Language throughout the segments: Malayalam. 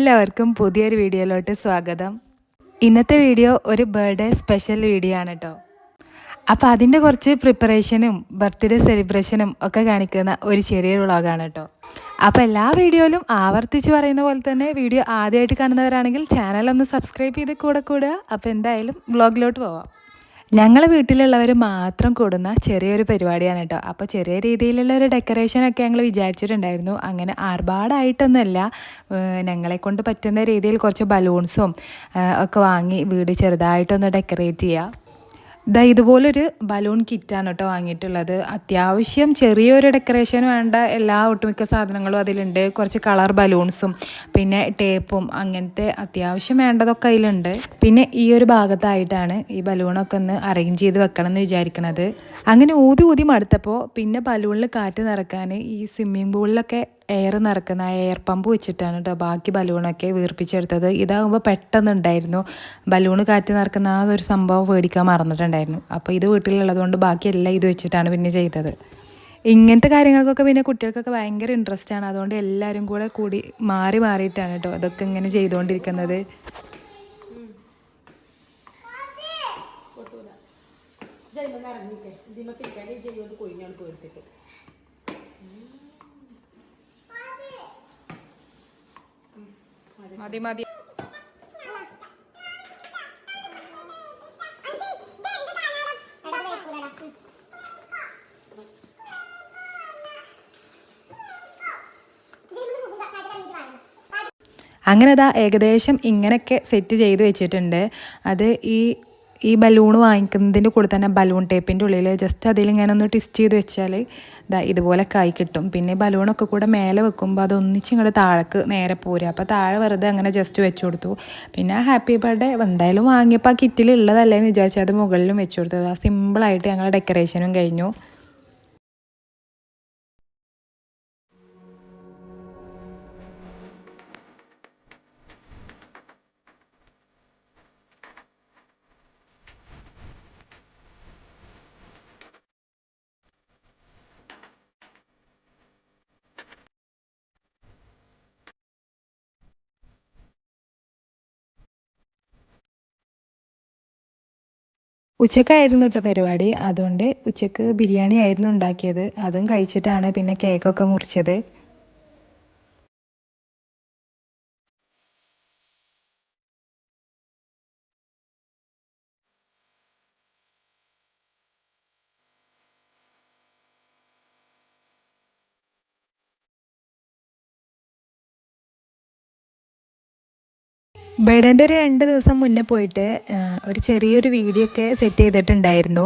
എല്ലാവർക്കും പുതിയൊരു വീഡിയോയിലോട്ട് സ്വാഗതം. ഇന്നത്തെ വീഡിയോ ഒരു ബർത്ത്ഡേ സ്പെഷ്യൽ വീഡിയോ ആണ് കേട്ടോ. അപ്പോൾ അതിൻ്റെ കുറച്ച് പ്രിപ്പറേഷനും ബർത്ത്ഡേ സെലിബ്രേഷനും ഒക്കെ കാണിക്കുന്ന ഒരു ചെറിയൊരു വ്ളോഗാണ് കേട്ടോ. അപ്പോൾ എല്ലാ വീഡിയോയിലും ആവർത്തിച്ച് പറയുന്ന പോലെ തന്നെ വീഡിയോ ആദ്യമായിട്ട് കാണുന്നവരാണെങ്കിൽ ചാനലൊന്ന് സബ്സ്ക്രൈബ് ചെയ്ത് കൂടെ കൂടുക. അപ്പോൾ എന്തായാലും വ്ളോഗിലോട്ട് പോവാം. ഞങ്ങളെ വീട്ടിലുള്ളവർ മാത്രം കൂടുന്ന ചെറിയൊരു പരിപാടിയാണ് കേട്ടോ. അപ്പോൾ ചെറിയ രീതിയിലുള്ള ഒരു ഡെക്കറേഷനൊക്കെ ഞങ്ങൾ വിചാരിച്ചിട്ടുണ്ടായിരുന്നു. അങ്ങനെ ആർഭാടായിട്ടൊന്നുമല്ല, ഞങ്ങളെക്കൊണ്ട് പറ്റുന്ന രീതിയിൽ കുറച്ച് ബലൂൺസും ഒക്കെ വാങ്ങി വീട് ചെറുതായിട്ടൊന്ന് ഡെക്കറേറ്റ് ചെയ്യുക. ഇതുപോലൊരു ബലൂൺ കിറ്റാണ് കേട്ടോ വാങ്ങിയിട്ടുള്ളത്. അത്യാവശ്യം ചെറിയൊരു ഡെക്കറേഷൻ വേണ്ട എല്ലാ ഒട്ടുമിക്ക സാധനങ്ങളും അതിലുണ്ട്. കുറച്ച് കളർ ബലൂൺസും പിന്നെ ടേപ്പും അങ്ങനത്തെ അത്യാവശ്യം വേണ്ടതൊക്കെ അതിലുണ്ട്. പിന്നെ ഈ ഒരു ഭാഗത്തായിട്ടാണ് ഈ ബലൂണൊക്കെ ഒന്ന് അറേഞ്ച് ചെയ്ത് വെക്കണം എന്ന് വിചാരിക്കണത്. അങ്ങനെ ഊതി ഊതി മടുത്തപ്പോൾ പിന്നെ ബലൂണിൽ കാറ്റ് നിറക്കാൻ ഈ സ്വിമ്മിംഗ് പൂളിലൊക്കെ എയർ നിറക്കുന്ന എയർ പമ്പ് വെച്ചിട്ടാണ് കേട്ടോ ബാക്കി ബലൂണൊക്കെ വീർപ്പിച്ചെടുത്തത്. ഇതാകുമ്പോൾ പെട്ടെന്നുണ്ടായിരുന്നു. ബലൂണ് കാറ്റ് നിറക്കുന്ന ആ ഒരു സംഭവം മേടിക്കാൻ മറന്നിട്ടുണ്ടായിരുന്നു. അപ്പോൾ ഇത് വീട്ടിലുള്ളതുകൊണ്ട് ബാക്കിയെല്ലാം ഇത് വെച്ചിട്ടാണ് പിന്നെ ചെയ്തത്. ഇങ്ങനത്തെ കാര്യങ്ങൾക്കൊക്കെ പിന്നെ കുട്ടികൾക്കൊക്കെ ഭയങ്കര ഇൻട്രസ്റ്റ് ആണ്. അതുകൊണ്ട് എല്ലാവരും കൂടി മാറിയിട്ടാണ് കേട്ടോ അതൊക്കെ ഇങ്ങനെ ചെയ്തുകൊണ്ടിരിക്കുന്നത്. മതി മതി. അങ്ങനെ അതാ ഏകദേശം ഇങ്ങനെയൊക്കെ സെറ്റ് ചെയ്ത് വെച്ചിട്ടുണ്ട്. അത് ഈ ബലൂൺ വാങ്ങിക്കുന്നതിൻ്റെ കൂടെ തന്നെ ബലൂൺ ടേപ്പിൻ്റെ ഉള്ളിൽ ജസ്റ്റ് അതിലിങ്ങനെ ഒന്ന് ട്വിസ്റ്റ് ചെയ്ത് വെച്ചാൽ ഇതുപോലെ കായ് കിട്ടും. പിന്നെ ബലൂണൊക്കെ കൂടെ മേലെ വെക്കുമ്പോൾ അത് ഒന്നിച്ചിങ്ങോട്ട് താഴേക്ക് നേരെ പോരുക. അപ്പോൾ താഴെ വെറുതെ അങ്ങനെ ജസ്റ്റ് വെച്ച് കൊടുത്തു. പിന്നെ ഹാപ്പി ബർത്ത്ഡേ എന്തായാലും വാങ്ങിയപ്പോൾ ആ കിറ്റിൽ ഉള്ളതല്ലേന്ന് വിചാരിച്ചാൽ അത് മുകളിലും വെച്ച് കൊടുത്തത്. സിമ്പിളായിട്ട് ഞങ്ങൾ ഡെക്കറേഷനും കഴിഞ്ഞു. ഉച്ചക്കായിരുന്നു കേട്ടോ പരിപാടി. അതുകൊണ്ട് ഉച്ചക്ക് ബിരിയാണി ആയിരുന്നു ഉണ്ടാക്കിയത്. അതും കഴിച്ചിട്ടാണ് പിന്നെ കേക്കൊക്കെ മുറിച്ചത്. ബർത്ത്ഡേൻ്റെ ഒരു 2 ദിവസം മുന്നേ പോയിട്ട് ഒരു ചെറിയൊരു വീഡിയോ ഒക്കെ സെറ്റ് ചെയ്തിട്ടുണ്ടായിരുന്നു.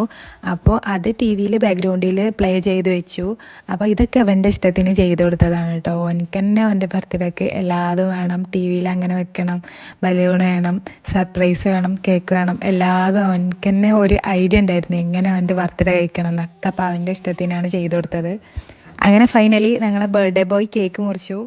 അപ്പോൾ അത് ടി വിയിൽ ബാക്ക്ഗ്രൗണ്ടിൽ പ്ലേ ചെയ്ത് വെച്ചു. അപ്പോൾ ഇതൊക്കെ അവൻ്റെ ഇഷ്ടത്തിന് ചെയ്ത് കൊടുത്തതാണ് കേട്ടോ. എനിക്ക് തന്നെ അവൻ്റെ ബർത്ത്ഡേക്ക് എല്ലാതും വേണം, ടി വിയിൽ അങ്ങനെ വെക്കണം, ബലൂൺ വേണം, സർപ്രൈസ് വേണം, കേക്ക് വേണം, എല്ലാതും അവനക്ക് തന്നെ ഒരു ഐഡിയ ഉണ്ടായിരുന്നു എങ്ങനെ അവൻ്റെ ബർത്ത്ഡേ കഴിക്കണം എന്നൊക്കെ. അപ്പോൾ അവൻ്റെ ഇഷ്ടത്തിനാണ് ചെയ്ത് കൊടുത്തത്. അങ്ങനെ ഫൈനലി ഞങ്ങളെ ബർത്ത്ഡേ ബോയ് കേക്ക് മുറിച്ചു.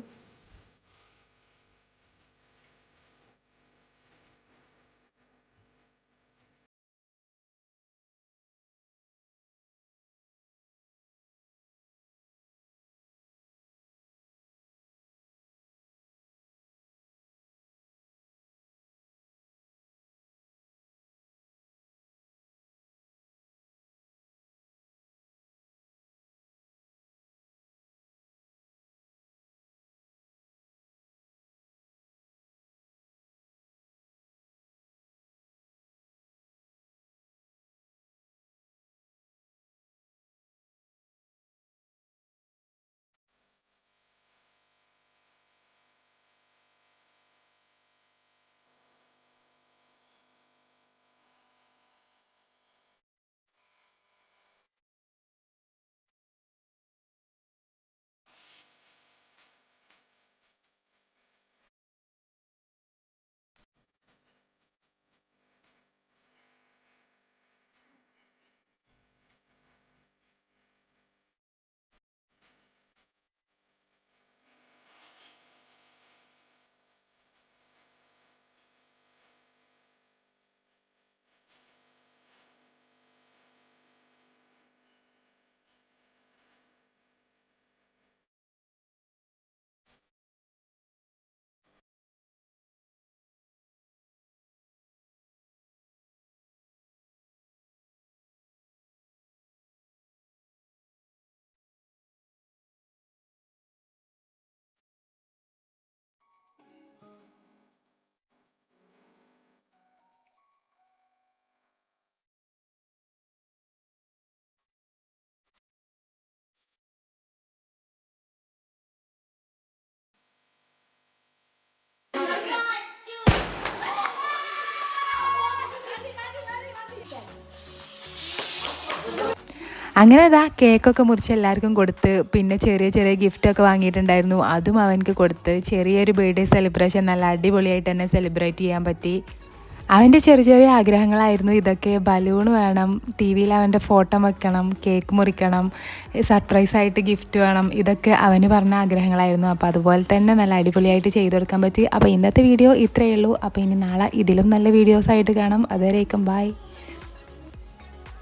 അങ്ങനെ അതാ കേക്കൊക്കെ മുറിച്ച് എല്ലാവർക്കും കൊടുത്ത് പിന്നെ ചെറിയ ചെറിയ ഗിഫ്റ്റൊക്കെ വാങ്ങിയിട്ടുണ്ടായിരുന്നു, അതും അവനക്ക് കൊടുത്ത് ചെറിയൊരു ബർത്ത്ഡേ സെലിബ്രേഷൻ നല്ല അടിപൊളിയായിട്ട് തന്നെ സെലിബ്രേറ്റ് ചെയ്യാൻ പറ്റി. അവൻ്റെ ചെറിയ ചെറിയ ആഗ്രഹങ്ങളായിരുന്നു ഇതൊക്കെ. ബലൂൺ വേണം, ടി വിയിൽ അവൻ്റെ ഫോട്ടോ വെക്കണം, കേക്ക് മുറിക്കണം, സർപ്രൈസായിട്ട് ഗിഫ്റ്റ് വേണം, ഇതൊക്കെ അവന് പറഞ്ഞ ആഗ്രഹങ്ങളായിരുന്നു. അപ്പോൾ അതുപോലെ തന്നെ നല്ല അടിപൊളിയായിട്ട് ചെയ്തു കൊടുക്കാൻ പറ്റി. അപ്പോൾ ഇന്നത്തെ വീഡിയോ ഇത്രയേ ഉള്ളൂ. അപ്പോൾ ഇനി നാളെ ഇതിലും നല്ല വീഡിയോസായിട്ട് കാണാം. അതുവരേക്കും ബൈ.